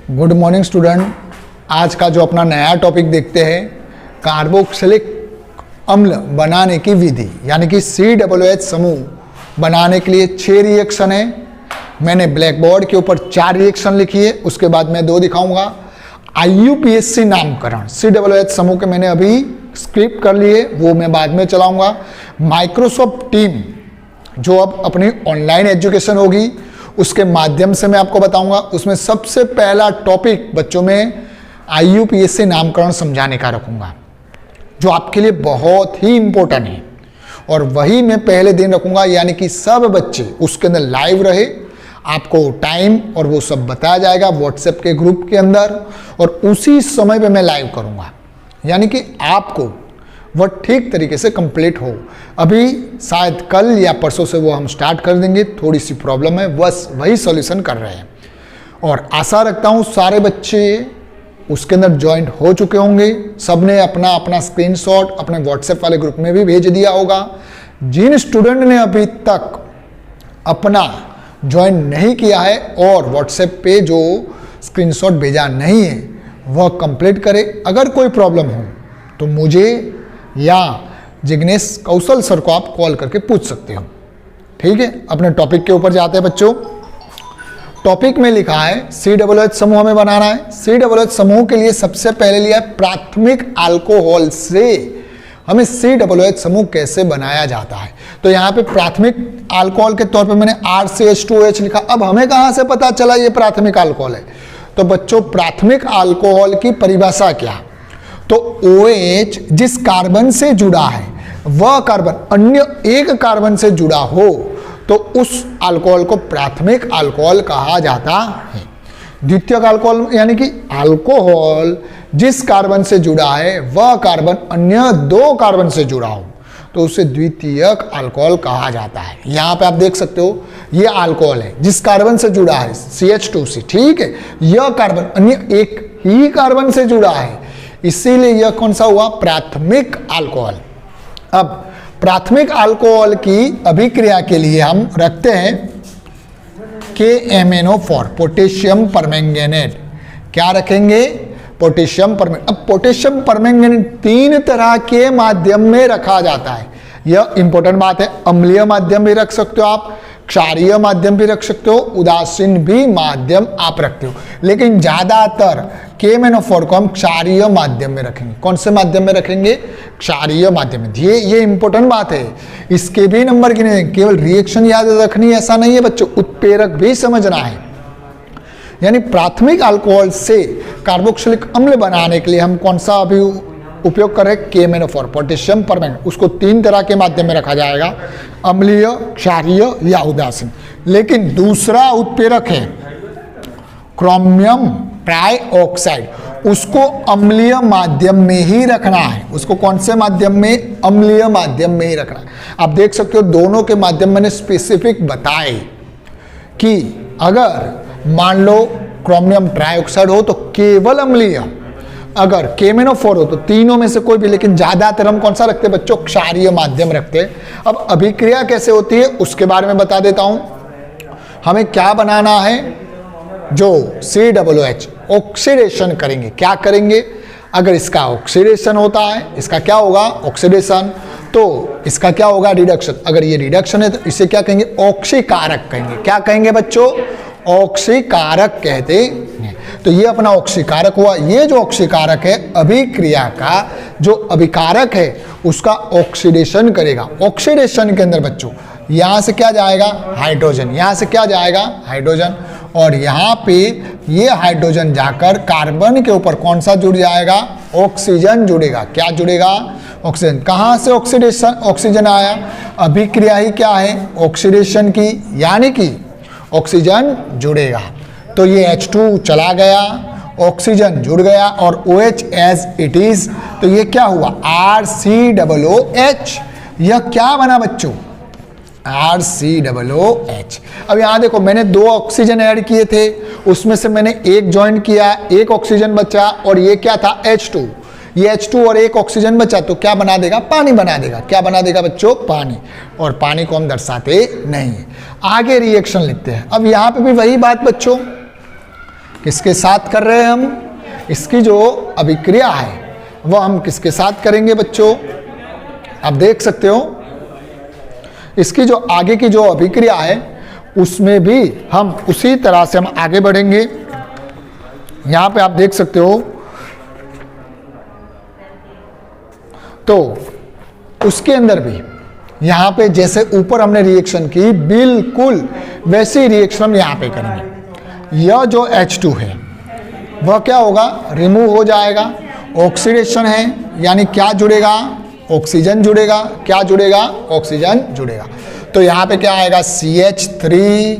Good morning student. आज का जो अपना नया टॉपिक देखते हैं, कार्बोक्सिलिक अम्ल बनाने की विधि, यानी कि COOH समूह बनाने के लिए 6 रिएक्शन है। मैंने ब्लैक बोर्ड के ऊपर 4 रिएक्शन लिखी है, उसके बाद मैं 2 दिखाऊंगा। IUPAC नामकरण COOH समूह के मैंने अभी स्क्रिप्ट कर लिए, वो मैं बाद में चलाऊंगा। माइक्रोसॉफ्ट टीम जो अब अपनी ऑनलाइन एजुकेशन होगी उसके माध्यम से मैं आपको बताऊंगा। उसमें सबसे पहला टॉपिक बच्चों में IUPAC नामकरण समझाने का रखूंगा, जो आपके लिए बहुत ही इंपॉर्टेंट है, और वही मैं पहले दिन रखूंगा, यानी कि सब बच्चे उसके अंदर लाइव रहे। आपको टाइम और वो सब बताया जाएगा व्हाट्सएप के ग्रुप के अंदर, और उसी समय पे मैं लाइव करूंगा, यानी कि आपको वह ठीक तरीके से कंप्लीट हो। अभी शायद कल या परसों से वो हम स्टार्ट कर देंगे, थोड़ी सी प्रॉब्लम है, बस वही सॉल्यूशन कर रहे हैं। और आशा रखता हूँ सारे बच्चे उसके अंदर ज्वाइंट हो चुके होंगे। सबने अपना अपना स्क्रीनशॉट अपने व्हाट्सएप वाले ग्रुप में भी भेज दिया होगा। जिन स्टूडेंट ने अभी तक अपना ज्वाइन नहीं किया है और व्हाट्सएप पे जो स्क्रीनशॉट भेजा नहीं है वह कंप्लीट करे। अगर कोई प्रॉब्लम हो तो मुझे या जिग्नेश कौशल सर को आप कॉल करके पूछ सकते हो। ठीक है, अपने टॉपिक के ऊपर जाते हैं बच्चों। टॉपिक में लिखा है COOH समूह हमें बनाना है। COOH समूह के लिए सबसे पहले लिया है प्राथमिक अल्कोहल से हमें COOH समूह कैसे बनाया जाता है। तो यहाँ पे प्राथमिक अल्कोहल के तौर पे मैंने RCH2OH लिखा। अब हमें कहाँ से पता चला ये प्राथमिक अल्कोहल है? तो बच्चों, प्राथमिक अल्कोहल की परिभाषा क्या? तो OH जिस कार्बन से जुड़ा है वह कार्बन अन्य एक कार्बन से जुड़ा हो तो उस अल्कोहल को प्राथमिक अल्कोहल कहा जाता है। द्वितीयक अल्कोहल यानी कि अल्कोहल जिस कार्बन से जुड़ा है वह कार्बन अन्य 2 कार्बन से जुड़ा हो तो उसे द्वितीयक अल्कोहल कहा जाता है। यहाँ पे आप देख सकते हो, ये अल्कोहल है जिस कार्बन से जुड़ा है CH2C। ठीक है, यह कार्बन अन्य एक ही कार्बन से जुड़ा है, इसीलिए यह कौन सा हुआ? प्राथमिक अल्कोहल। अब प्राथमिक अल्कोहल की अभिक्रिया के लिए हम रखते हैं KMnO4 पोटेशियम परमैंगनेट। क्या रखेंगे? Potassium permanganate. अब पोटेशियम परमैंगनेट 3 तरह के माध्यम में रखा जाता है, यह इंपॉर्टेंट बात है। अम्लीय माध्यम भी रख सकते हो आप, क्षारीय माध्यम भी रख सकते हो, उदासीन भी माध्यम आप रखते हो, लेकिन ज्यादातर KMnO4 को हम क्षारीय माध्यम में रखेंगे। कौन से माध्यम में रखेंगे? क्षारीय माध्यम में। ये इंपॉर्टेंट बात है, इसके भी नंबर गिने, केवल रिएक्शन याद रखनी ऐसा नहीं है बच्चों, उत्प्रेरक भी समझना है। यानी प्राथमिक अल्कोहल से कार्बोक्सिलिक अम्ल बनाने के लिए हम कौन सा अभी उपयोग कर रहे हैं? KMnO4 potassium permanganate. उसको 3 तरह के माध्यम में रखा जाएगा, अम्लीय, क्षारीय या उदासीन। लेकिन दूसरा उत्प्रेरक है क्रोमियम ट्राइऑक्साइड, उसको अम्लीय माध्यम में ही रखना है। उसको कौन से माध्यम में? अम्लीय माध्यम में ही रखना है। आप देख सकते हो दोनों के माध्यम मैंने स्पेसिफिक बताए कि अगर मान लो क्रोमियम ट्राइऑक्साइड हो तो केवल अम्लीय, अगर KMnO4 हो तो तीनों में से कोई भी, लेकिन ज्यादातर हम कौन सा रखते हैं बच्चों? क्षारीय माध्यम रखते हैं। अब अभिक्रिया कैसे होती है उसके बारे में बता देता हूं। हमें क्या बनाना है? जो COOH ऑक्सीडेशन करेंगे। क्या करेंगे? अगर इसका ऑक्सीडेशन होता है, इसका क्या होगा? ऑक्सीडेशन, तो इसका क्या होगा? रिडक्शन। अगर ये रिडक्शन है तो इसे क्या कहेंगे? ऑक्सीकारक कहेंगे। क्या कहेंगे बच्चों? ऑक्सीकारक कहते हैं। तो ये अपना ऑक्सीकारक हुआ। ये जो ऑक्सीकारक है अभिक्रिया का जो अभिकारक है उसका ऑक्सीडेशन करेगा। ऑक्सीडेशन के अंदर बच्चों यहां से क्या जाएगा? हाइड्रोजन। यहां से क्या जाएगा? हाइड्रोजन। और यहाँ पे ये हाइड्रोजन जाकर कार्बन के ऊपर कौन सा जुड़ जाएगा? ऑक्सीजन जुड़ेगा। क्या जुड़ेगा? ऑक्सीजन। कहाँ से ऑक्सीजन आया? अभिक्रिया ही क्या है? ऑक्सीडेशन की, यानी कि ऑक्सीजन जुड़ेगा। तो ये H2 चला गया, ऑक्सीजन जुड़ गया और OH एज इट इज। तो ये क्या हुआ? RCOOH। यह क्या बना बच्चों? RCOOH। अब यहां देखो, मैंने 2 ऑक्सीजन ऐड किए थे, उसमें से मैंने एक ज्वाइन किया, एक ऑक्सीजन बचा, और ये क्या था? H2। ये H2 और एक ऑक्सीजन बचा तो क्या बना देगा? पानी बना देगा। क्या बना देगा बच्चों? पानी। और पानी को हम दर्शाते नहीं है। आगे रिएक्शन लिखते हैं। अब यहाँ पे भी वही बात बच्चों किसके साथ कर रहे हैं हम? इसकी जो अभिक्रिया है वह हम किसके साथ करेंगे बच्चों? आप देख सकते हो इसकी जो आगे की जो अभिक्रिया है उसमें भी हम उसी तरह से हम आगे बढ़ेंगे। यहां पे आप देख सकते हो, तो उसके अंदर भी यहां पे जैसे ऊपर हमने रिएक्शन की बिल्कुल वैसी रिएक्शन हम यहां पे करेंगे। यह जो H2 है वह क्या होगा? रिमूव हो जाएगा। ऑक्सीडेशन है यानी क्या जुड़ेगा? ऑक्सीजन जुड़ेगा। क्या जुड़ेगा? ऑक्सीजन जुड़ेगा। तो यहाँ पे क्या आएगा? CH3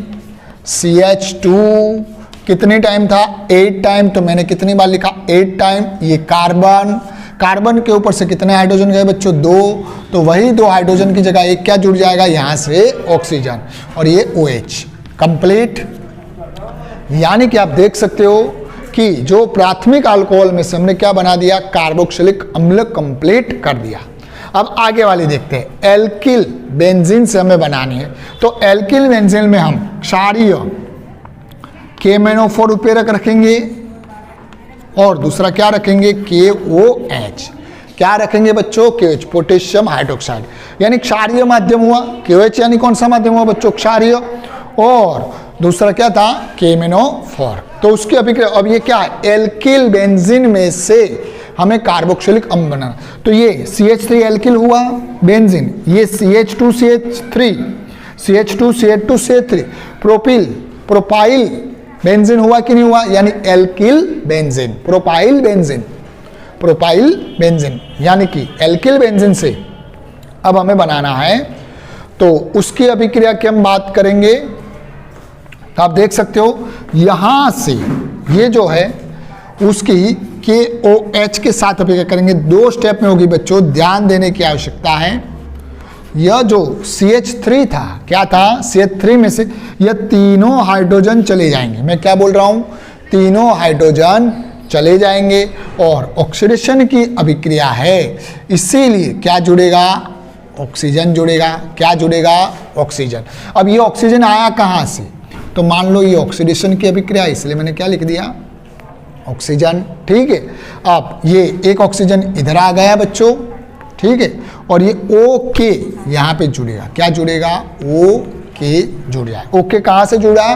CH2 कितनी टाइम था? 8 टाइम। तो मैंने कितनी बार लिखा? 8 टाइम। ये कार्बन, कार्बन के ऊपर से कितने हाइड्रोजन गए बच्चों? 2। तो वही 2 हाइड्रोजन की जगह एक क्या जुड़ जाएगा? यहाँ से ऑक्सीजन, और ये OH कंप्लीट। यानी कि आप देख सकते हो कि जो प्राथमिक अल्कोहल में से हमने क्या बना दिया? कार्बोक्सिलिक अम्ल कंप्लीट कर दिया। अब आगे वाली देखते हैं। एल्किल बेंजीन से हमें बनानी है, तो एल्किल बेंजीन में हम क्षारीय KMnO4 उत्प्रेरक रखेंगे और दूसरा क्या रखेंगे? KOH। क्या रखेंगे बच्चों? KOH, पोटेशियम हाइड्रोक्साइड, यानी क्षारीय माध्यम हुआ। KOH यानी कौन सा माध्यम हुआ बच्चों? क्षारीय। और दूसरा क्या था? KMnO4। तो उसकी अभिक्रिया, अब ये क्या है? एल्किल बेंजीन में से हमें कार्बोक्सिलिक अम्ल बनाना। तो ये CH3 एल्किल हुआ बेंजीन, ये CH2CH3 CH2CH2CH3 प्रोपाइल बेंजीन हुआ कि नहीं हुआ? यानी एल्किल बेंजीन, प्रोपाइल बेंजीन, यानी कि एल्किल बेंजीन से अब हमें बनाना है। तो उसकी अभिक्रिया की हम बात करेंगे। तो आप देख सकते हो यहां से ये जो है उसकी KOH के साथ अभिक्रिया करेंगे। 2 स्टेप में होगी बच्चों, ध्यान देने की आवश्यकता है। यह जो CH3 था, क्या था? CH3 में से यह तीनों हाइड्रोजन चले जाएंगे। मैं क्या बोल रहा हूं? तीनों हाइड्रोजन चले जाएंगे और ऑक्सीडेशन की अभिक्रिया है, इसीलिए क्या जुड़ेगा? ऑक्सीजन जुड़ेगा। क्या जुड़ेगा? ऑक्सीजन। अब ये ऑक्सीजन आया कहां से? तो मान लो ये ऑक्सीडेशन की अभिक्रिया, इसलिए मैंने क्या लिख दिया? ऑक्सीजन। ठीक है। अब ये एक ऑक्सीजन इधर आ गया बच्चों, ठीक है, और ये OK यहाँ पे जुड़ेगा। क्या जुड़ेगा? OK जुड़ जाए। OK कहाँ से जुड़ा?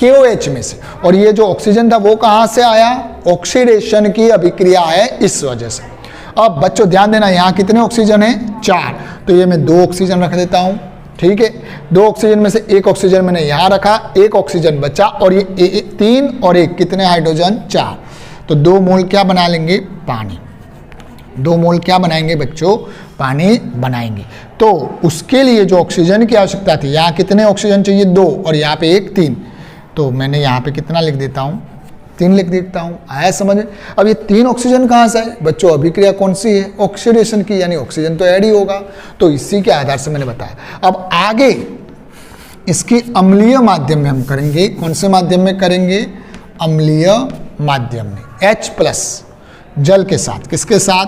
KOH में से। और ये जो ऑक्सीजन था वो कहाँ से आया? ऑक्सीडेशन की अभिक्रिया है, इस वजह से। अब बच्चों ध्यान देना, यहाँ कितने ऑक्सीजन है? 4। तो ये मैं 2 ऑक्सीजन रख देता हूँ, ठीक है। 2 ऑक्सीजन में से 1 ऑक्सीजन मैंने यहाँ रखा, 1 ऑक्सीजन बचा, और ये 3 और 1 कितने हाइड्रोजन? 4। तो 2 मोल क्या बना लेंगे? पानी। 2 मोल क्या बनाएंगे बच्चों? पानी बनाएंगे। तो उसके लिए जो ऑक्सीजन की आवश्यकता थी, यहाँ कितने ऑक्सीजन चाहिए? 2, और यहाँ पे 1 3। तो मैंने यहाँ पे कितना लिख देता हूँ? 3 लिख देता हूँ। आया समझ? अब ये 3 ऑक्सीजन कहाँ से है बच्चों? अभिक्रिया कौन सी है? ऑक्सीडेशन की, यानी ऑक्सीजन तो ऐड ही होगा। तो इसी के आधार से मैंने बताया। अब आगे इसकी अम्लीय माध्यम में हम करेंगे। कौन से माध्यम में करेंगे? अम्लीय माध्यम में, H+ जल के साथ। किसके साथ?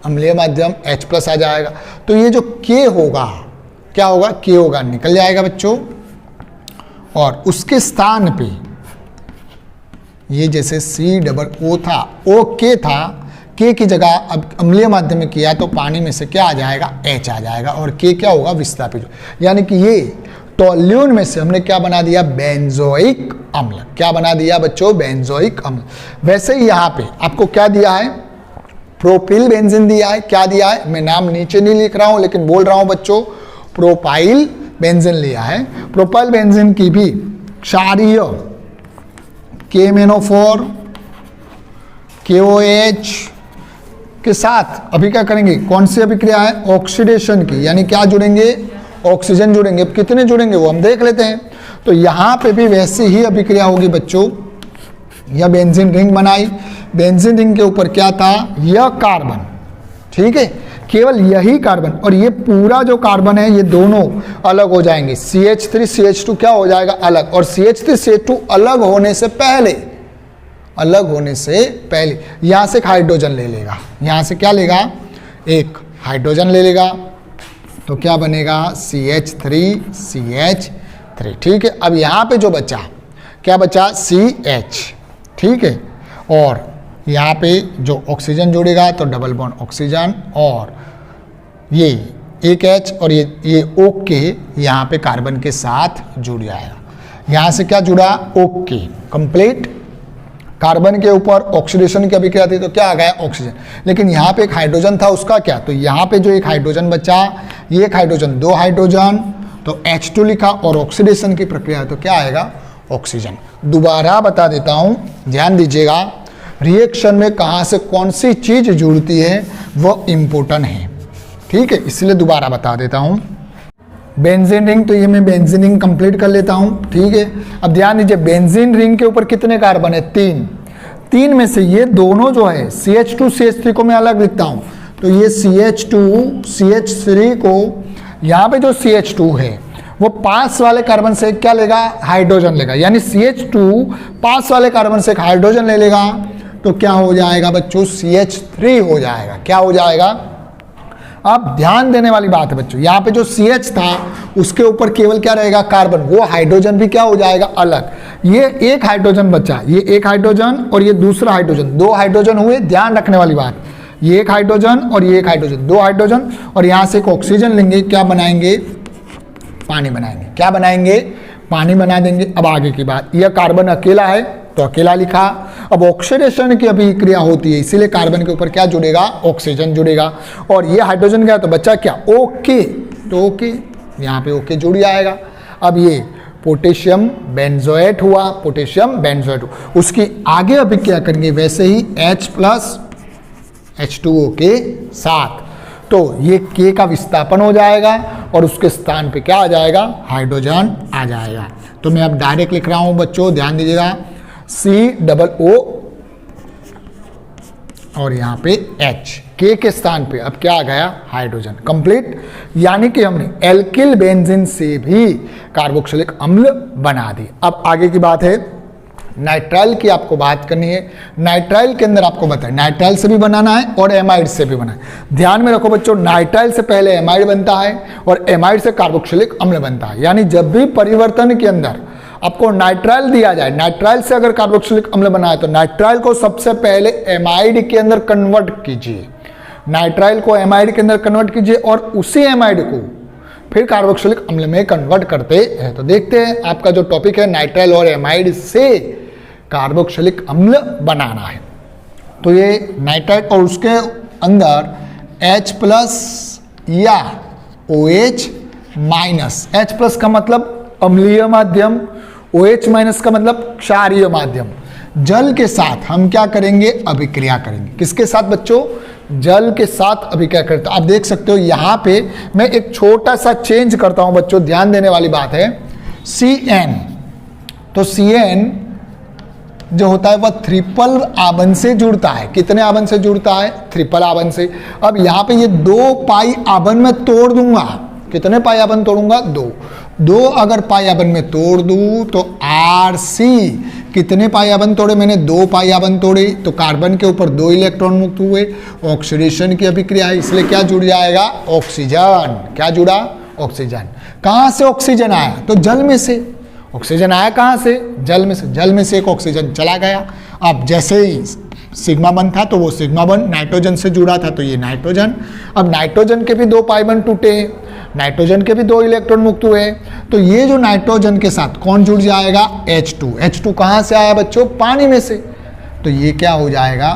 अम्लीय माध्यम H+ आ जाएगा। तो ये जो K होगा, क्या होगा? K होगा, निकल जाएगा बच्चों, और उसके स्थान पे ये जैसे COO था, OK था, K की जगह अब अम्लीय माध्यम में किया तो पानी में से क्या आ जाएगा? H आ जाएगा, और K क्या होगा? विस्थापित। यानी कि ये टोल्यून में से हमने क्या बना दिया? बेंजोइक अम्ल। क्या बना दिया बच्चों? बेंजोइक अम्ल। वैसे ही यहाँ पे आपको क्या दिया है? प्रोपिल बेंजीन दिया है। क्या दिया है? मैं नाम नीचे नहीं लिख रहा हूँ, लेकिन बोल रहा हूँ बच्चों, प्रोपाइल बेंजीन लिया है। प्रोपाइल बेंजीन की भी क्षारीय KMnO4 KOH के साथ अभिक्रिया करेंगे। कौन सी अभिक्रिया है? ऑक्सीडेशन की, यानी क्या जुड़ेंगे? ऑक्सीजन जुड़ेंगे। अब कितने जुड़ेंगे वो हम देख लेते हैं। तो यहाँ पे भी वैसी ही अभिक्रिया होगी बच्चों। यह बेंजीन रिंग बनाई, बेंजीन रिंग के ऊपर क्या था? यह कार्बन, ठीक है, केवल यही कार्बन, और ये पूरा जो कार्बन है ये दोनों अलग हो जाएंगे। CH3 CH2 क्या हो जाएगा? अलग। और CH3 CH2 अलग होने से पहले यहां से एक हाइड्रोजन ले लेगा। यहां से क्या लेगा? एक हाइड्रोजन ले लेगा। तो क्या बनेगा? CH3 CH3, ठीक है। अब यहां पे जो बचा क्या बचा, CH, ठीक है। और यहाँ पे जो ऑक्सीजन जुड़ेगा तो डबल बॉन्ड ऑक्सीजन, और ये एक H और ये ओके यहाँ पे कार्बन के साथ जुड़ जाएगा। यहाँ से क्या जुड़ा, ओके, कंप्लीट। कार्बन के ऊपर ऑक्सीडेशन की अभिक्रिया थी तो क्या आ गया, ऑक्सीजन। लेकिन यहाँ पे एक हाइड्रोजन था, उसका क्या, तो यहाँ पे जो एक हाइड्रोजन बचा, ये एक हाइड्रोजन, दो हाइड्रोजन, तो H2 लिखा, और ऑक्सीडेशन की प्रक्रिया है तो क्या आएगा, ऑक्सीजन। दोबारा बता देता हूँ, ध्यान दीजिएगा, रिएक्शन में कहाँ से कौन सी चीज जुड़ती है वो इम्पोर्टेंट है, ठीक है, इसलिए दोबारा बता देता हूँ। बेंजीन रिंग, तो ये मैं बेंजीन रिंग कंप्लीट कर लेता हूँ, ठीक है। अब ध्यान दीजिए, बेंजीन रिंग के ऊपर कितने कार्बन है, 3। 3 में से ये दोनों जो है CH2 CH3 को मैं अलग लिखता हूँ, तो ये CH2 CH3 को, यहाँ पे जो CH2 है वो पास वाले कार्बन से क्या लेगा, हाइड्रोजन लेगा, यानी CH2 पास वाले कार्बन से एक हाइड्रोजन ले लेगा, तो क्या हो जाएगा बच्चों, CH3 हो जाएगा। क्या हो जाएगा, अब ध्यान देने वाली बात है बच्चों, यहाँ पे जो CH था उसके ऊपर केवल क्या रहेगा, कार्बन, वो हाइड्रोजन भी क्या हो जाएगा, अलग। ये एक हाइड्रोजन बचा, ये एक हाइड्रोजन और ये दूसरा हाइड्रोजन, 2 हाइड्रोजन हुए। ध्यान रखने वाली बात, ये एक हाइड्रोजन और ये एक हाइड्रोजन, 2 हाइड्रोजन, और यहाँ से एक ऑक्सीजन लेंगे, क्या बनाएंगे, पानी बनाएंगे। क्या बनाएंगे, पानी बना देंगे। अब आगे की बात, यह कार्बन अकेला है तो अकेला लिखा। अब ऑक्सीडेशन की अभिक्रिया होती है, इसीलिए कार्बन के ऊपर क्या जुड़ेगा, ऑक्सीजन जुड़ेगा, और ये हाइड्रोजन गया तो बच्चा क्या, ओके, तो ओके, यहाँ पे ओके जुड़ जाएगा। अब ये पोटेशियम बेंजोएट हुआ, पोटेशियम बेंजोएट हुआ, उसकी आगे अभिक्रिया करेंगे वैसे ही H प्लस H2O के साथ, तो ये K का विस्थापन हो जाएगा और उसके स्थान पे क्या आ जाएगा, हाइड्रोजन आ जाएगा। तो मैं अब डायरेक्ट लिख रहा हूं बच्चों, ध्यान दीजिएगा, COO और यहाँ पे H, K के स्थान पे अब क्या आ गया, हाइड्रोजन, कंप्लीट। यानी कि हमने एल्किल बेंजीन से भी कार्बोक्सिलिक अम्ल बना दी। अब आगे की बात है, नाइट्राइल की आपको बात करनी है। नाइट्राइल के अंदर आपको बताया, नाइट्राइल से भी बनाना है और एमाइड से भी बनाना है। ध्यान में रखो बच्चों, नाइट्राइल से पहले एमाइड बनता है और एमाइड से कार्बोक्सिलिक अम्ल बनता है। यानी जब भी परिवर्तन के अंदर आपको नाइट्राइल दिया जाए, नाइट्राइल से अगर कार्बोक्सिलिक अम्ल बनाए तो नाइट्राइल को सबसे पहले एमाइड के अंदर कन्वर्ट कीजिए, नाइट्राइल को एमाइड के अंदर कन्वर्ट कीजिए और उसी एमाइड को फिर कार्बोक्सिलिक अम्ल में कन्वर्ट करते हैं। तो देखते हैं, आपका जो टॉपिक है नाइट्राइल और एमाइड से कार्बोक्सिलिक अम्ल बनाना है। तो ये नाइट्राइल और उसके अंदर H प्लस या OH माइनस, H प्लस का मतलब अम्लीय माध्यम, OH माइनस का मतलब क्षारीय माध्यम। जल के साथ हम क्या करेंगे, अभिक्रिया करेंगे। किसके साथ बच्चों, जल के साथ अभिक्रिया करते। आप देख सकते हो यहाँ पे मैं एक छोटा सा चेंज करता हूं बच्चों, ध्यान देने वाली बात है। CN, तो CN जो होता है वह ट्रिपल आबन से जुड़ता है। कितने आबन से जुड़ता है, ट्रिपल आबन से। अब यहाँ पे ये 2 पाई आबन में तोड़ दूंगा, कितने पाई आबन तोड़ूंगा, 2 अगर पाई आबन में तोड़ दूं तो RC, कितने पाई आबन तोड़े मैंने, 2 पाई आबन तोड़े, तो कार्बन के ऊपर 2 इलेक्ट्रॉन मुक्त हुए। ऑक्सीडेशन की अभिक्रिया है, इसलिए क्या जुड़ जाएगा, ऑक्सीजन। क्या जुड़ा, ऑक्सीजन। कहां से ऑक्सीजन आया, तो जल में से। ऑक्सीजन आया कहां से, जल में से। जल में से एक ऑक्सीजन चला गया। अब जैसे ही सिग्मा बन था तो वो सिग्मा बन नाइट्रोजन से जुड़ा था तो ये नाइट्रोजन। अब नाइट्रोजन के भी 2 पाई बन टूटे, नाइट्रोजन के भी 2 इलेक्ट्रॉन मुक्त हुए, तो ये जो नाइट्रोजन के साथ कौन जुड़ जाएगा, H2। H2 कहां से आया बच्चों, पानी में से, तो ये क्या हो जाएगा,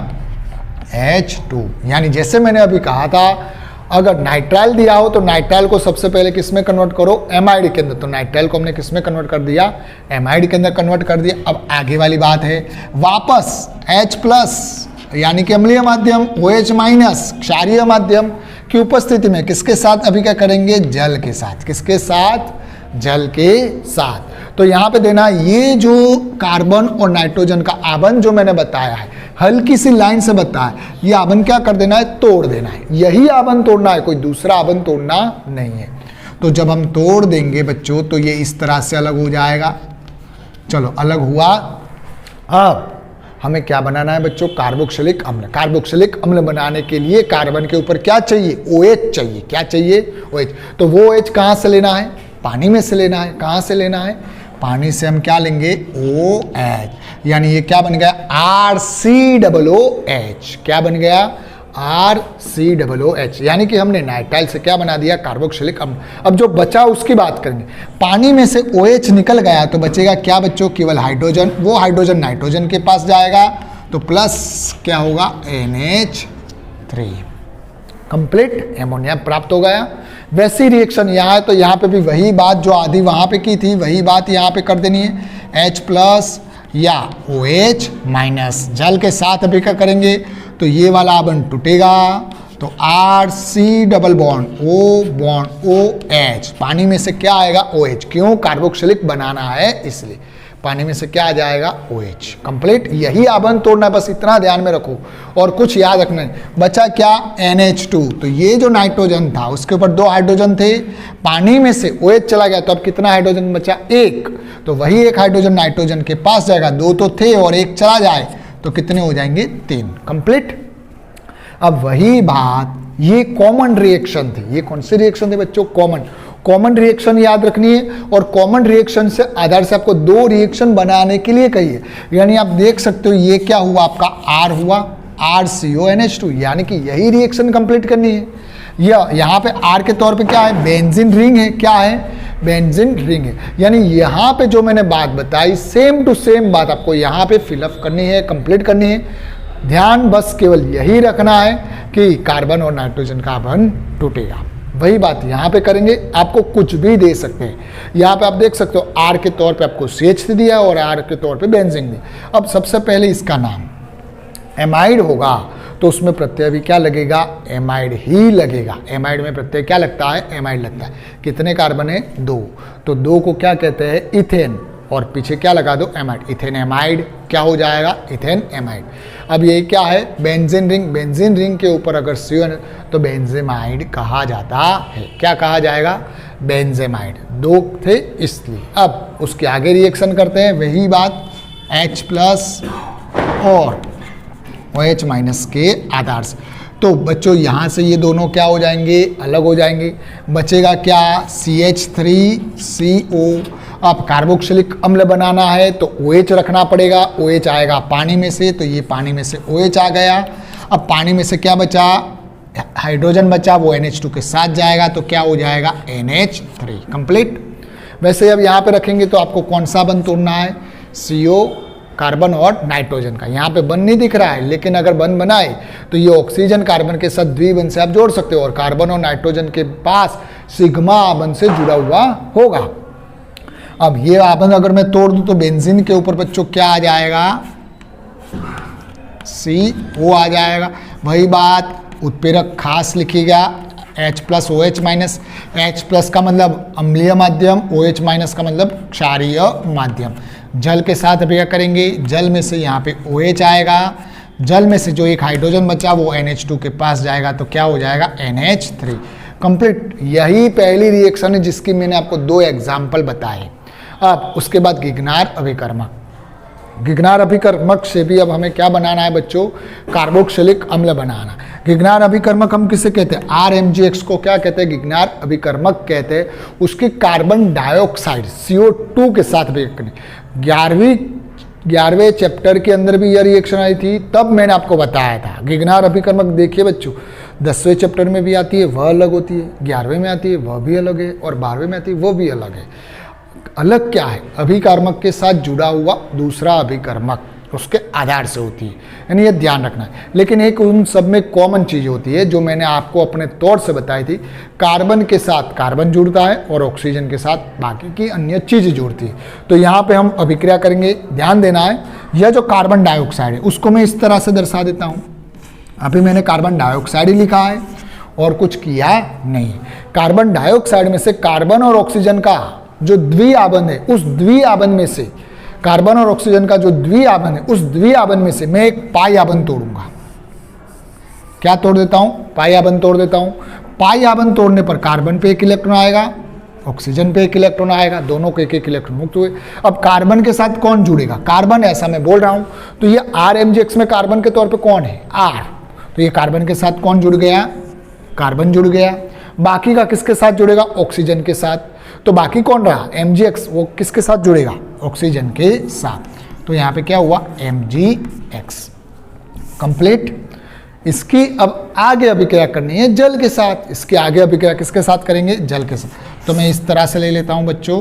H2। यानी जैसे मैंने अभी कहा था, अगर नाइट्राइल दिया हो तो नाइट्राइल को सबसे पहले किस में कन्वर्ट करो, एमाइड के अंदर। तो नाइट्राइल को हमने किस में कन्वर्ट कर दिया, एमाइड के अंदर कन्वर्ट कर दिया। अब आगे वाली बात है, वापस H प्लस यानी कि अम्लीय माध्यम, OH माइनस क्षारीय माध्यम की उपस्थिति में किसके साथ अभिक्रिया करेंगे, जल के साथ। किसके साथ, जल के साथ। तो यहाँ पे देना, ये जो कार्बन और नाइट्रोजन का आबन जो मैंने बताया है, हल्की सी लाइन से बताया, ये आबन क्या कर देना है, तोड़ देना है। यही आबन तोड़ना है, कोई दूसरा आबन तोड़ना नहीं है। तो जब हम तोड़ देंगे बच्चों तो ये इस तरह से अलग हो जाएगा। चलो अलग हुआ। अब हमें क्या बनाना है बच्चों, कार्बोक्सिलिक अम्ल। कार्बोक्सिलिक अम्ल बनाने के लिए कार्बन के ऊपर क्या चाहिए, OH चाहिए। क्या चाहिए, OH। तो वो OH कहाँ से लेना है, पानी में से लेना है। कहाँ से लेना है, पानी से हम क्या लेंगे OH, यानी ये क्या बन गया RCOOH। क्या बन गया RCOOH, यानी कि हमने नाइट्राइल से क्या बना दिया कार्बोक्सिलिक अम्ल। अब जो बचा उसकी बात करेंगे। पानी में से OH निकल गया तो बचेगा क्या बच्चों, केवल हाइड्रोजन। वो हाइड्रोजन नाइट्रोजन के पास जाएगा तो प्लस क्या होगा NH3, कंप्लीट एमोनिया प्राप्त हो गया। वैसी रिएक्शन यहाँ है तो यहाँ पे भी वही बात जो आधी वहाँ पे की थी वही बात यहाँ पे कर देनी है। H प्लस या OH माइनस जल के साथ अभिक्रिया करेंगे तो ये वाला आबंध टूटेगा तो RC डबल बॉन्ड OH, पानी में से क्या आएगा OH, क्यों कार्बोक्सिलिक बनाना है इसलिए पानी में से क्या आ जाएगा OH, कंप्लीट। यही आबंध तोड़ना है, बस इतना ध्यान में रखो और कुछ याद रखना है। बचा क्या NH2, तो ये जो नाइट्रोजन था उसके ऊपर 2 हाइड्रोजन थे, पानी में से OH चला गया तो अब कितना हाइड्रोजन बचा 1, तो वही 1 हाइड्रोजन नाइट्रोजन के पास जाएगा, 2 तो थे और 1 चला जाए तो कितने हो जाएंगे 3, कंप्लीट। अब वही बात ये कॉमन रिएक्शन थी, ये कौन सी रिएक्शन थी बच्चों, कॉमन रिएक्शन याद रखनी है और कॉमन रिएक्शन से आधार से आपको 2 रिएक्शन बनाने के लिए कहिए। यानी आप देख सकते हो ये क्या हुआ आपका R हुआ RCONH2, यानी कि यही रिएक्शन कंप्लीट करनी है। यहाँ पे R के तौर पे क्या है बेंजीन रिंग है, क्या है बेंजीन रिंग है। यानी यहाँ पे जो मैंने बात बताई सेम टू सेम बात आपको यहाँ पे फिलअप करनी है, कंप्लीट करनी है। ध्यान बस केवल यही रखना है कि कार्बन और नाइट्रोजन का बंध टूटेगा, वही बात यहाँ पे करेंगे। आपको कुछ भी दे सकते हैं, यहाँ पे आप देख सकते हो R के तौर पे आपको CH दिया और R के तौर पे बेंजीन दिया। अब सबसे पहले इसका नाम एमाइड होगा तो उसमें प्रत्यय भी क्या लगेगा एमाइड ही लगेगा। एमाइड में प्रत्यय क्या लगता है एमाइड लगता है। कितने कार्बन है 2, तो 2 को क्या कहते हैं इथेन और पीछे क्या लगा दो एमाइड, इथेन एमाइड क्या हो जाएगा इथेन एमाइड। अब ये क्या है बेंजीन रिंग, बेंजीन रिंग के ऊपर अगर CO तो बेंजेमाइड कहा जाता है। क्या कहा जाएगा बेंजेमाइड, 2 थे इसलिए। अब उसके आगे रिएक्शन करते हैं वही बात H प्लस और OH माइनस के आधार से। तो बच्चों यहाँ से ये दोनों क्या हो जाएंगे अलग हो जाएंगे, बचेगा क्या CH3CO। अब कार्बोक्सिलिक अम्ल बनाना है तो OH रखना पड़ेगा, OH आएगा पानी में से तो ये पानी में से OH आ गया। अब पानी में से क्या बचा हाइड्रोजन बचा, वो NH2 के साथ जाएगा तो क्या हो जाएगा NH3, कंप्लीट। वैसे अब यहाँ पे रखेंगे तो आपको कौन सा बंध तोड़ना है CO कार्बन और नाइट्रोजन का। यहाँ पे बंध नहीं दिख रहा है लेकिन अगर बंध बनाए तो ये ऑक्सीजन कार्बन के साथ द्विबंध से आप जोड़ सकते हो और कार्बन और नाइट्रोजन के पास सिग्मा आबंध से जुड़ा हुआ होगा। अब ये आबंध अगर मैं तोड़ दूं तो बेंजीन के ऊपर बच्चों क्या आ जाएगा CO आ जाएगा। वही बात उत्प्रेरक खास लिखिएगा H plus OH minus, H plus का मतलब अम्लीय माध्यम, OH माइनस का मतलब क्षारीय माध्यम। जल के साथ अभिक्रिया करेंगे, जल में से यहाँ पे OH आएगा, जल में से जो एक हाइड्रोजन बचा वो NH2 के पास जाएगा तो क्या हो जाएगा NH3, कंप्लीट। यही पहली रिएक्शन है जिसकी मैंने आपको 2 एग्जाम्पल बताए। अब उसके बाद गिगनार अभिकर्मक, गिगनार अभिकर्मक से भी अब हमें क्या बनाना है बच्चों कार्बोक्सिलिक अम्ल बनाना। गिगनार अभिकर्मक हम किसे कहते हैं RMgX को क्या कहते हैं गिगनार अभिकर्मक कहते हैं। उसकी कार्बन डाइऑक्साइड CO2 के साथ अभिक्रिया करनी। 11वें चैप्टर के अंदर भी यह रिएक्शन आई थी, तब मैंने आपको बताया था। गिगनार अभिकर्मक देखिए बच्चों 10वें चैप्टर में भी आती है वह अलग होती है, 11वें में आती है वह भी अलग है और 12वें में आती है वो भी अलग है। अलग क्या है अभिकर्मक के साथ जुड़ा हुआ दूसरा अभिकर्मक उसके आधार से होती है, यानी ये ध्यान रखना है। लेकिन एक उन सब में कॉमन चीज़ होती है जो मैंने आपको अपने तौर से बताई थी, कार्बन के साथ कार्बन जुड़ता है और ऑक्सीजन के साथ बाकी की अन्य चीज़ें जुड़ती है। तो यहाँ पे हम अभिक्रिया करेंगे, ध्यान देना है। यह जो कार्बन डाइऑक्साइड है उसको मैं इस तरह से दर्शा देता हूँ। अभी मैंने कार्बन डाइऑक्साइड ही लिखा है और कुछ किया नहीं। कार्बन डाइऑक्साइड में से कार्बन और ऑक्सीजन का जो द्विआबंध है उस द्विआबंध में से कार्बन और ऑक्सीजन का जो द्विआबंध है उस द्विआबंध में से मैं एक पाई आबंध तोड़ूंगा। क्या तोड़ देता हूं पाई आबंध तोड़ देता हूं। पाई आबंध तोड़ने पर कार्बन पे 1 इलेक्ट्रॉन आएगा, ऑक्सीजन पे 1 इलेक्ट्रॉन आएगा, दोनों को 1 इलेक्ट्रॉन मुक्त हुए। अब कार्बन के साथ कौन जुड़ेगा कार्बन, ऐसा मैं बोल रहा हूं तो ये RMgX में कार्बन के तौर पे कौन है R, तो ये कार्बन के साथ कौन जुड़ गया कार्बन जुड़ गया। बाकी का किसके साथ जुड़ेगा ऑक्सीजन के साथ। तो बाकी कौन रहा Mgx, वो किसके साथ जुड़ेगा, ऑक्सीजन के साथ। तो यहाँ पे क्या हुआ Mgx कंप्लीट। इसकी अब आगे अभिक्रिया करनी है जल के साथ, इसकी आगे अभिक्रिया किसके साथ करेंगे, जल के साथ। तो मैं इस तरह से ले लेता हूं बच्चों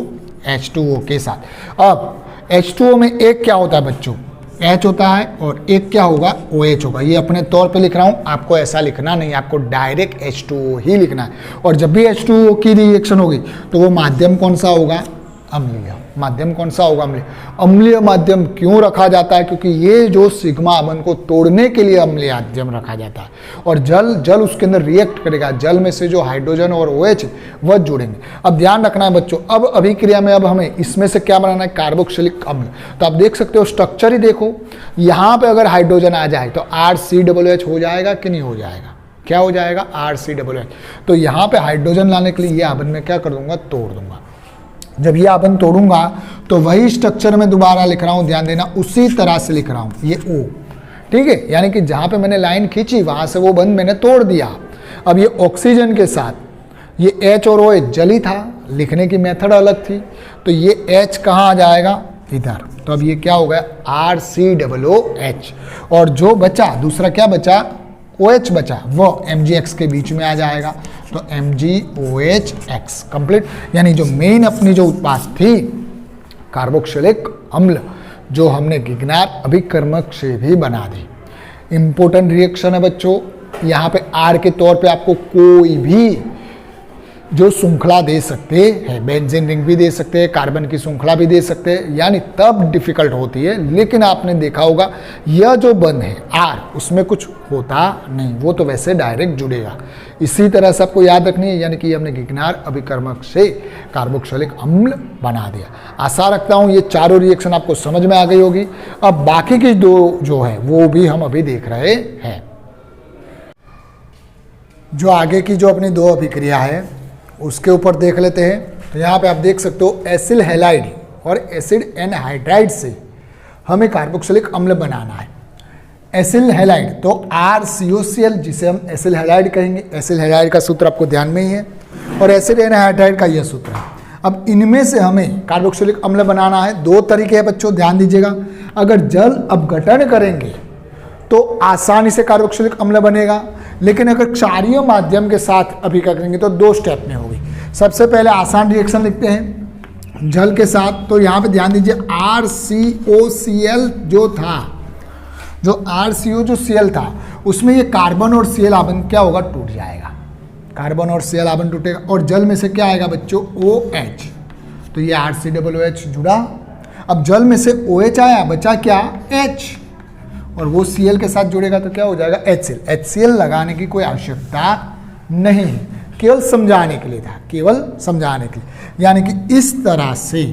H2O के साथ। अब H2O में एक क्या होता है बच्चों, H होता है, और एक क्या होगा OH होगा। ये अपने तौर पे लिख रहा हूँ, आपको ऐसा लिखना नहीं, आपको डायरेक्ट H2O ही लिखना है। और जब भी H2O की रिएक्शन होगी तो वो माध्यम कौन सा होगा, अम्लीय। माध्यम कौन सा होगा, अम्लीय। अम्लीय माध्यम क्यों रखा जाता है, क्योंकि ये जो सिग्मा अमन को तोड़ने के लिए अम्लीय माध्यम रखा जाता है। और जल उसके अंदर रिएक्ट करेगा, जल में से जो हाइड्रोजन और OH वह जुड़ेंगे। अब ध्यान रखना है बच्चों, अब अभिक्रिया में अब हमें इसमें से क्या बनाना है, कार्बोक्सिलिक अम्ल। तो आप देख सकते हो स्ट्रक्चर ही देखो, यहाँ पे अगर हाइड्रोजन आ जाए तो RCOOH हो जाएगा कि नहीं हो जाएगा, क्या हो जाएगा RCOOH। तो यहाँ पे हाइड्रोजन लाने के लिए ये आबंध में क्या कर दूंगा, तोड़ दूंगा। जब ये आबंध तोड़ूंगा तो वही स्ट्रक्चर में दोबारा लिख रहा हूं, ध्यान देना, उसी तरह से लिख रहा हूं, ये O, ठीक है। यानी कि जहां पे मैंने लाइन खींची वहां से वो बंध मैंने तोड़ दिया। अब ये ऑक्सीजन के साथ ये H और OH जल ही था, लिखने की मेथड अलग थी। तो ये H कहाँ आ जाएगा, इधर। तो अब ये क्या हो गया RCOOH, और जो बचा दूसरा क्या बचा, OH बचा, वो Mgx के बीच में आ जाएगा। तो MgOHX कंप्लीट। यानी जो मेन अपनी जो उत्पाद थी कार्बोक्सिलिक अम्ल, जो हमने गिगनार अभिकर्मक से भी बना दी। इंपॉर्टेंट रिएक्शन है बच्चों। यहाँ पे R के तौर पे आपको कोई भी जो श्रृंखला दे सकते हैं, बेंजीन रिंग भी दे सकते हैं, कार्बन की श्रृंखला भी दे सकते हैं, यानी तब डिफिकल्ट होती है। लेकिन आपने देखा होगा यह जो बंध है R, उसमें कुछ होता नहीं, वो तो वैसे डायरेक्ट जुड़ेगा। इसी तरह से आपको याद रखनी है, यानी कि हमने गिगनार अभिकर्मक से कार्बोक्सिलिक अम्ल बना दिया। आशा रखता हूँ ये चारों रिएक्शन आपको समझ में आ गई होगी। अब बाकी की दो जो है वो भी हम अभी देख रहे हैं। जो आगे की जो अपनी दो अभिक्रिया है उसके ऊपर देख लेते हैं। तो यहाँ पे आप देख सकते हो एसिल हैलाइड और एसिड एनहाइड्राइड से हमें कार्बोक्सिलिक अम्ल बनाना है। एसिल हैलाइड तो RCOCl, जिसे हम एसिल हैलाइड कहेंगे। एसिल हैलाइड का सूत्र आपको ध्यान में ही है, और एसिड एनहाइड्राइड का यह सूत्र है। अब इनमें से हमें कार्बोक्सिलिक अम्ल बनाना है। दो तरीके हैं बच्चों, ध्यान दीजिएगा। अगर जल अपघटन करेंगे तो आसानी से कार्बोक्सिलिक अम्ल बनेगा, लेकिन अगर क्षारीय माध्यम के साथ अभिक्रिया करेंगे तो दो स्टेप में होगी। सबसे पहले आसान रिएक्शन लिखते हैं जल के साथ। तो यहाँ पे ध्यान दीजिए RCOCl जो था, जो RCO जो Cl था, उसमें ये कार्बन और Cl आबंध क्या होगा, टूट जाएगा। कार्बन और Cl आबंध टूटेगा, और जल में से क्या आएगा बच्चों, OH। तो ये RCOOH जुड़ा। अब जल में से OH आया, बचा क्या, H, और वो Cl के साथ जुड़ेगा तो क्या हो जाएगा, HCl। HCl लगाने की कोई आवश्यकता नहीं है, केवल समझाने के लिए था, केवल समझाने के लिए। यानी कि इस तरह से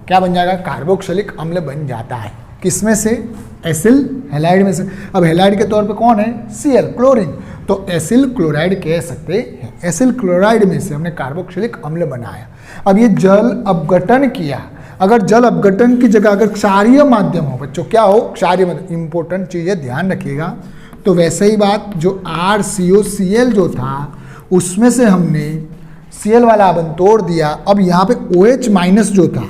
क्या बन जाएगा, कार्बोक्सिलिक अम्ल बन जाता है। किसमें से, एसिल हैलाइड में से। अब हैलाइड के तौर पे कौन है, Cl, क्लोरीन। तो एसिल क्लोराइड कह सकते हैं। एसिल क्लोराइड में से हमने कार्बोक्सिलिक अम्ल बनाया। अब ये जल अपघटन किया। अगर जल अपघटन की जगह अगर क्षारीय माध्यम हो बच्चों, क्या हो, क्षारीय माध्यम, इंपॉर्टेंट चीज है, ध्यान रखिएगा। तो वैसे ही बात, जो RCOCl जो था उसमें से हमने Cl वाला आबंध तोड़ दिया। अब यहाँ पे OH माइनस जो था,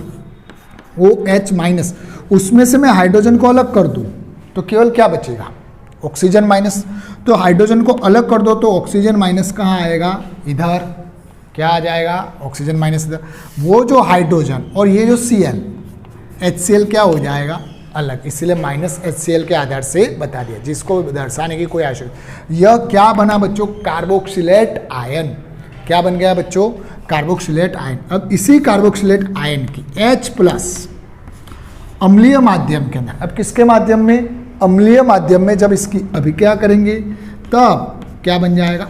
OH माइनस, उसमें से मैं हाइड्रोजन को अलग कर दूं तो केवल क्या बचेगा, ऑक्सीजन माइनस। तो हाइड्रोजन को अलग कर दो तो ऑक्सीजन माइनस कहाँ आएगा, इधर। क्या आ जाएगा, ऑक्सीजन माइनस इधर। वो जो हाइड्रोजन और ये जो Cl, HCl क्या हो जाएगा, अलग। इसलिए माइनस HCl के आधार से बता दिया, जिसको दर्शाने की कोई आवश्यकता। यह क्या बना बच्चों, कार्बोक्सिलेट आयन। क्या बन गया बच्चों, कार्बोक्सिलेट आयन। अब इसी कार्बोक्सिलेट आयन की H+ अम्लीय माध्यम के अंदर, अब किसके माध्यम में, अम्लीय माध्यम में जब इसकी अभिक्रिया करेंगे तब क्या बन जाएगा,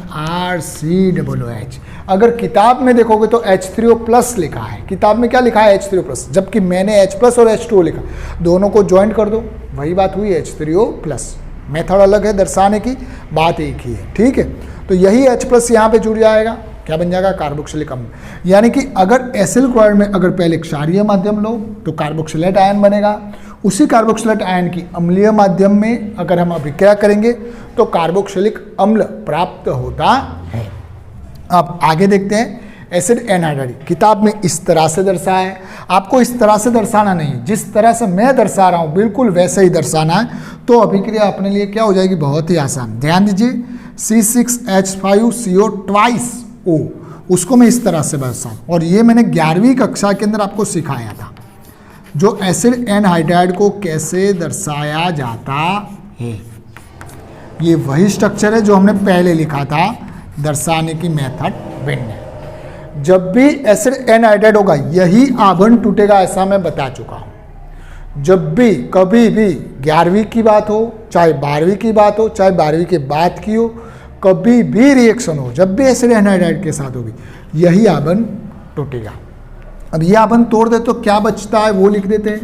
RCOOH। अगर किताब में देखोगे तो H3O+ लिखा है। किताब में क्या लिखा है, H3O+, जबकि मैंने H+ और H2O लिखा। दोनों को ज्वाइंट कर दो, वही बात हुई, H3O+। मेथड अलग है, दर्शाने की बात एक ही है, ठीक है। तो यही H+ यहाँ पे जुड़ जाएगा, क्या बन जाएगा, कार्बोक्सिलिक अम्ल। यानी कि अगर एसिल क्लोराइड में अगर पहले क्षारीय माध्यम लो तो कार्बोक्सिलेट आयन बनेगा। उसी कार्बोक्सिलेट आयन की अम्लीय माध्यम में अगर हम अभिक्रिया करेंगे तो कार्बोक्सिलिक अम्ल प्राप्त होता है। अब आगे देखते हैं, एसिड एनहाइड्राइड किताब में इस तरह से दर्शाया है, आपको इस तरह से दर्शाना नहीं है, जिस तरह से मैं दर्शा रहा हूँ बिल्कुल वैसे ही दर्शाना है। तो अभिक्रिया अपने लिए क्या हो जाएगी, बहुत ही आसान। ध्यान दीजिए C6H5CO ट्वाइस O, उसको मैं इस तरह से दर्शाऊँ, और ये मैंने 11वीं कक्षा के अंदर आपको सिखाया था, जो एसिड एनहाइड्राइड को कैसे दर्शाया जाता है। ये वही स्ट्रक्चर है जो हमने पहले लिखा था, दर्शाने की मेथड भिन्न है। जब भी एसिड एनहाइड्राइड होगा यही आबंध टूटेगा, ऐसा मैं बता चुका हूं। जब भी कभी भी 11वीं की बात हो, चाहे 12वीं की बात हो, चाहे 12वीं के बाद की हो, कभी भी रिएक्शन हो, जब भी एसिड एनहाइड्राइड के साथ होगी यही आबंध टूटेगा। अब ये आबंध तोड़ दे तो क्या बचता है वो लिख देते हैं,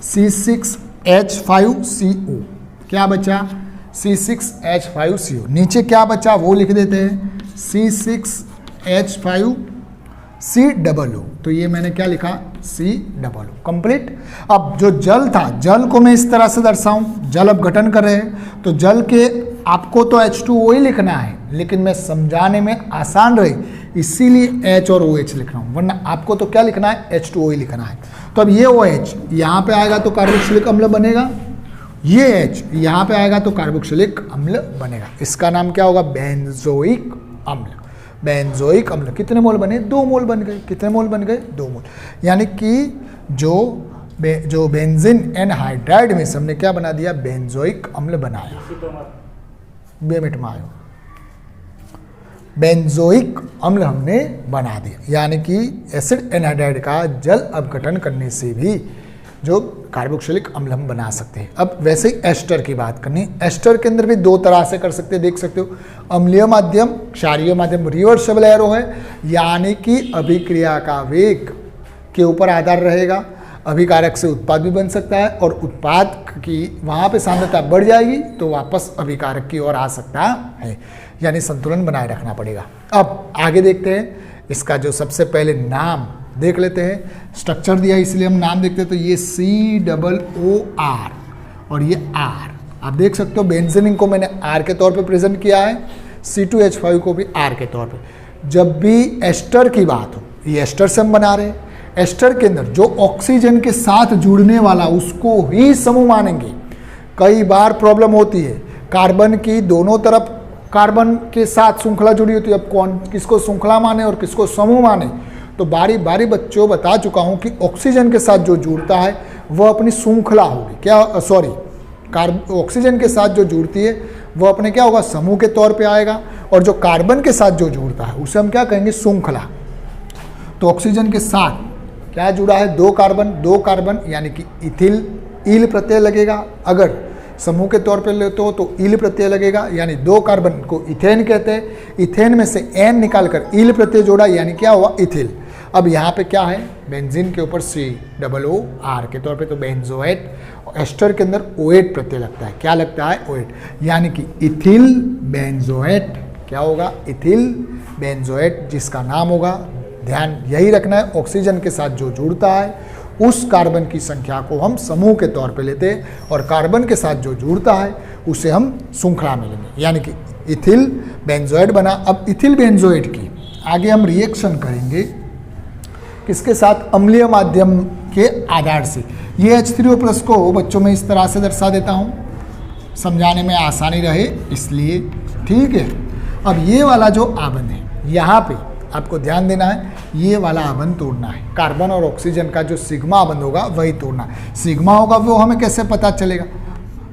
C6H5CO। क्या बचा, C6H5CO। नीचे क्या बचा वो लिख देते हैं, C6H5COO। तो ये मैंने क्या लिखा, COO। कंप्लीट। अब जो जल था, जल को मैं इस तरह से दर्शाऊं, जल अब गठन कर रहे हैं तो जल के आपको तो H2O ही लिखना है, लेकिन मैं समझाने में आसान रहे इसीलिए H और OH लिख रहा हूं, वरना आपको तो क्या लिखना है, H2O ही लिखना है। तो अब ये OH यहाँ पे आएगा तो कार्बोक्सिलिक अम्ल बनेगा, ये H यहाँ पे आएगा तो कार्बोक्सिलिक अम्ल बनेगा। इसका नाम क्या होगा, बेंजोइक अम्ल। बेंजोइक अम्ल कितने मोल बने, 2 मोल बन गए। कितने मोल बन गए, 2 मोल। यानी कि जो बेंजीन एनहाइड्राइड में से हमने क्या बना दिया, बेंजोइक अम्ल बनाया। बेमिट में आयो, बेंजोइक अम्ल हमने बना दिया। यानी कि एसिड एनहाइड्राइड का जल अपघटन करने से भी जो कार्बोक्सिलिक अम्ल हम बना सकते हैं। अब वैसे ही एस्टर की बात करनी, एस्टर के अंदर भी 2 तरह से कर सकते हैं, देख सकते हो, अम्लीय माध्यम, क्षारीय माध्यम, रिवर्सिबल एरो है, यानी कि अभिक्रिया का वेग के ऊपर आधार रहेगा। अभिकारक से उत्पाद भी बन सकता है और उत्पाद की वहाँ पे सांद्रता बढ़ जाएगी तो वापस अभिकारक की ओर आ सकता है, यानी संतुलन बनाए रखना पड़ेगा। अब आगे देखते हैं, इसका जो सबसे पहले नाम देख लेते हैं, स्ट्रक्चर दिया इसलिए हम नाम देखते हैं। तो ये COOR और ये R, आप देख सकते हो बेंजीन को मैंने R के तौर पे प्रेजेंट किया है, C2H5 को भी R के तौर पे। जब भी एस्टर की बात हो, ये एस्टर से हम बना रहे हैं, एस्टर के अंदर जो ऑक्सीजन के साथ जुड़ने वाला उसको ही समूह मानेंगे। कई बार प्रॉब्लम होती है, कार्बन की दोनों तरफ कार्बन के साथ श्रृंखला जुड़ी होती है, अब कौन किसको श्रृंखला माने और किसको समूह माने। तो बारी बारी बच्चों बता चुका हूं कि ऑक्सीजन के साथ जो जुड़ता है वह अपनी श्रृंखला होगी, क्या ऑक्सीजन के साथ जो जुड़ती है वह अपने क्या होगा, समूह के तौर पे आएगा, और जो कार्बन के साथ जो जुड़ता है उसे हम क्या कहेंगे, श्रृंखला। तो ऑक्सीजन के साथ क्या जुड़ा है, 2 कार्बन यानी कि इथिल ईल प्रत्यय लगेगा। अगर समूह के तौर पे लेते हो तो ईल प्रत्यय लगेगा, यानी 2 कार्बन को इथेन कहते हैं। इथेन में से एन निकालकर ईल प्रत्यय जोड़ा, यानी क्या हुआ, इथिल। अब यहाँ पे क्या है, बेंजीन के ऊपर COOR के तौर पे, तो बेंजोएट। एस्टर के अंदर OH प्रत्यय लगता है, क्या लगता है, OH, यानी कि इथिल बेंजोएट। क्या होगा, इथिल बेंजोएट, जिसका नाम होगा, ध्यान यही रखना है, ऑक्सीजन के साथ जो जुड़ता है उस कार्बन की संख्या को हम समूह के तौर पे लेते हैं, और कार्बन के साथ जो जुड़ता है उसे हम श्रृंखला में लेंगे, यानी कि इथिल बेंजोएट बना। अब इथिल बेंजोएट की आगे हम रिएक्शन करेंगे किसके साथ, अम्लीय माध्यम के आधार से। ये H3O+ को बच्चों में इस तरह से दर्शा देता हूँ, समझाने में आसानी रहे इसलिए, ठीक है। अब ये वाला जो आबंध है, यहाँ पे आपको ध्यान देना है, ये वाला आबंध तोड़ना है। कार्बन और ऑक्सीजन का जो सिग्मा आबंध होगा वही तोड़ना है। सिग्मा होगा वो हमें कैसे पता चलेगा,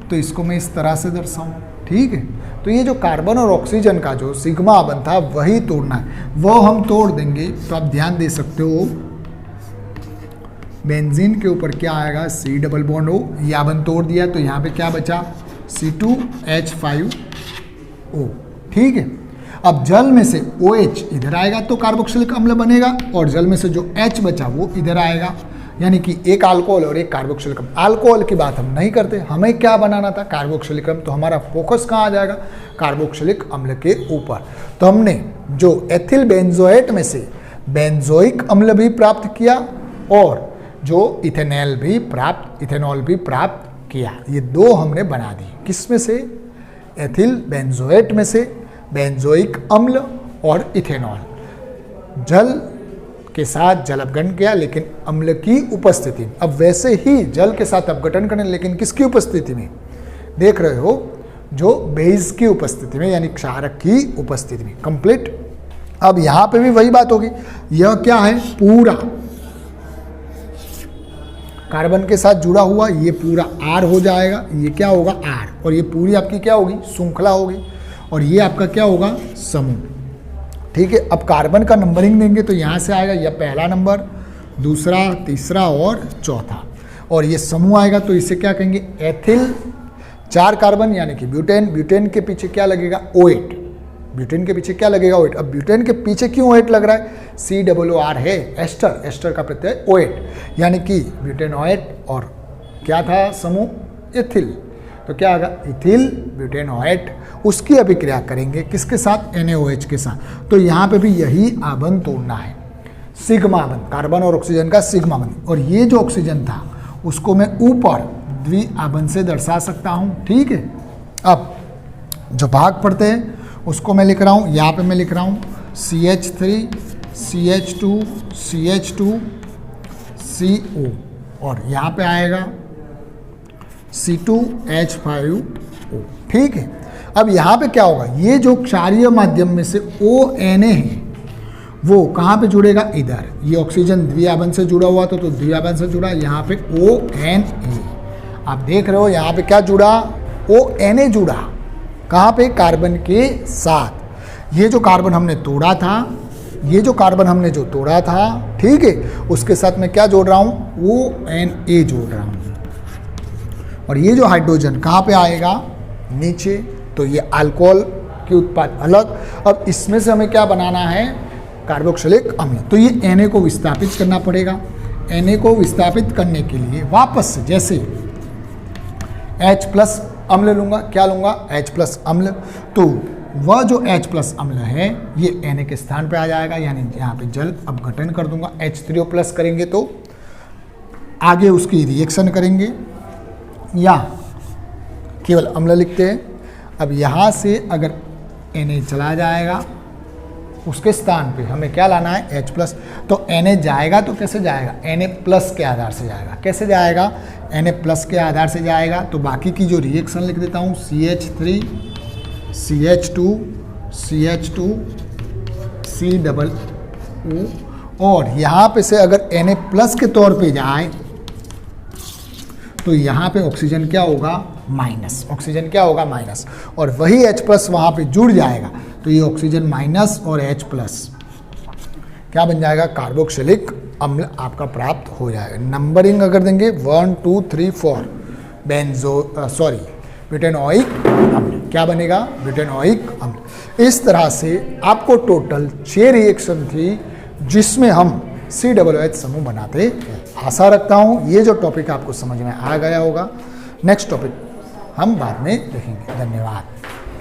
तो इसको मैं इस तरह से दर्शाऊँ, ठीक है। तो ये जो कार्बन और ऑक्सीजन का जो सिग्मा आबंध था वही तोड़ना है, वो हम तोड़ देंगे। तो आप ध्यान दे सकते हो, बेंजीन के ऊपर क्या आएगा, C डबल बॉन्ड O, ये आबंध तोड़ दिया तो यहाँ पे क्या बचा, C2H5O, ठीक है। अब जल में से OH इधर आएगा तो कार्बोक्सिलिक अम्ल बनेगा, और जल में से जो H बचा वो इधर आएगा, यानी कि एक अल्कोहल और एक कार्बोक्सिलिक अम्ल। अल्कोहल की बात हम नहीं करते, हमें क्या बनाना था, कार्बोक्सिलिक अम्ल। तो हमारा फोकस कहाँ आ जाएगा, कार्बोक्सिलिक अम्ल के ऊपर। तो हमने जो एथिल बेंजोएट में से बेंजोइक अम्ल भी प्राप्त किया और जो इथेनॉल भी प्राप्त किया। ये 2 हमने बना दिए, किस में से, एथिल बेंजोएट में से बेंजोइक अम्ल और इथेनॉल। जल के साथ जल अपघटन किया, लेकिन अम्ल की उपस्थिति में। अब वैसे ही जल के साथ अपघटन करने, लेकिन किसकी उपस्थिति में? देख रहे हो, जो बेस की उपस्थिति में, यानी क्षारक की उपस्थिति में। कंप्लीट। अब यहां पे भी वही बात होगी। यह क्या है? पूरा कार्बन के साथ जुड़ा हुआ, ये पूरा R हो जाएगा। ये क्या होगा? R। और ये पूरी आपकी क्या होगी? श्रृंखला होगी। और ये आपका क्या होगा? समूह। ठीक है। अब कार्बन का नंबरिंग देंगे तो यहाँ से आएगा, यह पहला नंबर, दूसरा, तीसरा और चौथा। और ये समूह आएगा तो इसे क्या कहेंगे? एथिल। 4 कार्बन यानी कि ब्यूटेन। ब्यूटेन के पीछे क्या लगेगा? OH। ब्यूटेन के पीछे क्या लगेगा? OH। अब ब्यूटेन के पीछे क्यों OH लग रहा है? COOR है, एस्टर। एस्टर का प्रत्यय OH, यानी कि ब्यूटेन OH। और क्या था समूह? एथिल। तो क्या आएगा? Ethyl butane OH। उसकी अभिक्रिया करेंगे किसके साथ? NaOH के साथ। तो यहाँ पे भी यही आबंध तोड़ना है, सिग्मा बंध, कार्बन और ऑक्सीजन का सिग्मा बंध। और ये जो ऑक्सीजन था उसको मैं ऊपर द्विआबंध से दर्शा सकता हूँ। ठीक है। अब जो भाग पढ़ते हैं उसको मैं लिख रहा हूँ, यहाँ पे मैं लिख रहा हूँ CH3 CH2 CH2 CO, और यहाँ पे आएगा C2H5O। ठीक है। अब यहाँ पे क्या होगा? ये जो क्षारीय माध्यम में से ONA है वो कहाँ पे जुड़ेगा? इधर। ये ऑक्सीजन द्विआबंध से जुड़ा हुआ था तो द्विआबंध से जुड़ा, यहाँ पे ONA। आप देख रहे हो यहाँ पे क्या जुड़ा? ONA जुड़ा। कहाँ पे? कार्बन के साथ। ये जो कार्बन हमने तोड़ा था, ये जो कार्बन हमने जो तोड़ा था, ठीक है, उसके साथ मैं क्या जोड़ रहा हूँ? ONA जोड़ रहा हूँ। और ये जो हाइड्रोजन कहाँ पे आएगा? नीचे। तो ये अल्कोहल के उत्पाद अलग। अब इसमें से हमें क्या बनाना है? कार्बोक्सिलिक अम्ल। तो ये Na को विस्थापित करना पड़ेगा। Na को विस्थापित करने के लिए वापस से जैसे H+ अम्ल लूंगा। क्या लूंगा? H+ अम्ल। तो वह जो H+ अम्ल है ये Na के स्थान पे आ जाएगा, यानी यहाँ पे जल अपघटन कर दूंगा। H3O+ करेंगे तो आगे उसकी रिएक्शन करेंगे, या केवल अम्ल लिखते हैं। अब यहाँ से अगर Na चला जाएगा, उसके स्थान पे हमें क्या लाना है? H+। तो Na जाएगा तो कैसे जाएगा? Na+ के आधार से जाएगा। कैसे जाएगा? Na+ के आधार से जाएगा। तो बाकी की जो रिएक्शन लिख देता हूँ, CH3 CH2 CH2 COO। और यहाँ पे से अगर Na+ के तौर पे जाए तो यहाँ पे ऑक्सीजन क्या होगा? माइनस। ऑक्सीजन क्या होगा? माइनस। और वही H+ वहाँ पे जुड़ जाएगा तो ये ऑक्सीजन माइनस और H+ क्या बन जाएगा? कार्बोक्सिलिक अम्ल आपका प्राप्त हो जाएगा। नंबरिंग अगर देंगे 1 2 3 4 ब्यूटेनोइक अम्ल। क्या बनेगा? ब्यूटेनोइक अम्ल। इस तरह से आपको टोटल 6 रिएक्शन थी जिसमें हम COOH समूह बनाते हैं। आशा रखता हूँ ये जो टॉपिक आपको समझ में आ गया होगा। नेक्स्ट टॉपिक हम बाद में देखेंगे। धन्यवाद।